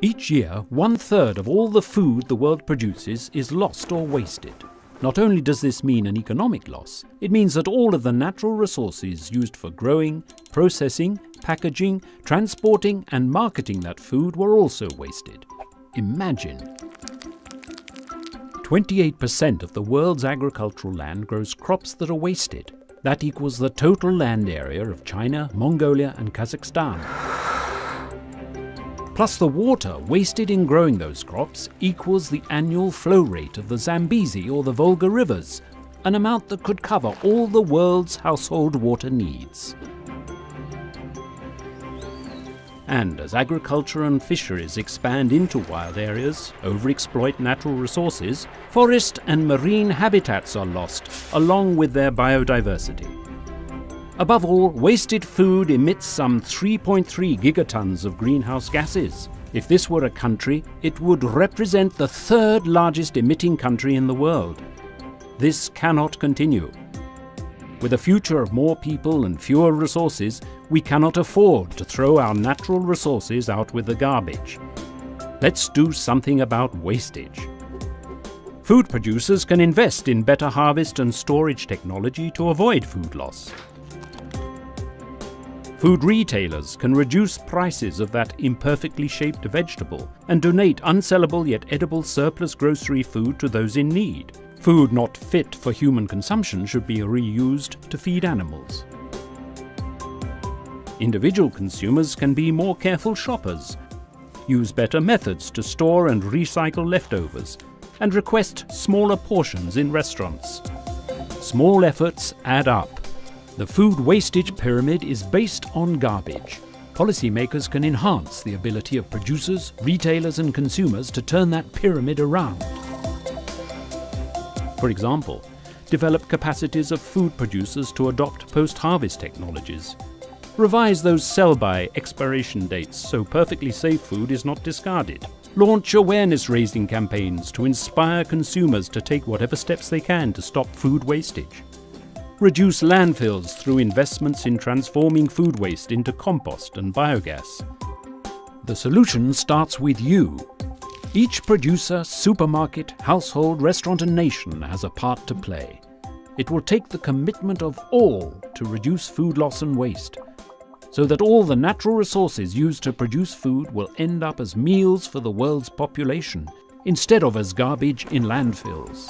Each year, 1/3 of all the food the world produces is lost or wasted. Not only does this mean an economic loss, it means that all of the natural resources used for growing, processing, packaging, transporting and marketing that food were also wasted. Imagine. 28% of the world's agricultural land grows crops that are wasted. That equals the total land area of China, Mongolia and Kazakhstan. Plus the water wasted in growing those crops equals the annual flow rate of the Zambezi or the Volga rivers, an amount that could cover all the world's household water needs. And as agriculture and fisheries expand into wild areas, overexploit natural resources, forest and marine habitats are lost, along with their biodiversity. Above all, wasted food emits some 3.3 gigatons of greenhouse gases. If this were a country, it would represent the third largest emitting country in the world. This cannot continue. With a future of more people and fewer resources, we cannot afford to throw our natural resources out with the garbage. Let's do something about wastage. Food producers can invest in better harvest and storage technology to avoid food loss. Food retailers can reduce prices of that imperfectly shaped vegetable and donate unsellable yet edible surplus grocery food to those in need. Food not fit for human consumption should be reused to feed animals. Individual consumers can be more careful shoppers, use better methods to store and recycle leftovers, and request smaller portions in restaurants. Small efforts add up. The food wastage pyramid is based on garbage. Policymakers can enhance the ability of producers, retailers and consumers to turn that pyramid around. For example, develop capacities of food producers to adopt post-harvest technologies. Revise those sell-by expiration dates so perfectly safe food is not discarded. Launch awareness-raising campaigns to inspire consumers to take whatever steps they can to stop food wastage. Reduce landfills through investments in transforming food waste into compost and biogas. The solution starts with you. Each producer, supermarket, household, restaurant and nation has a part to play. It will take the commitment of all to reduce food loss and waste, so that all the natural resources used to produce food will end up as meals for the world's population, instead of as garbage in landfills.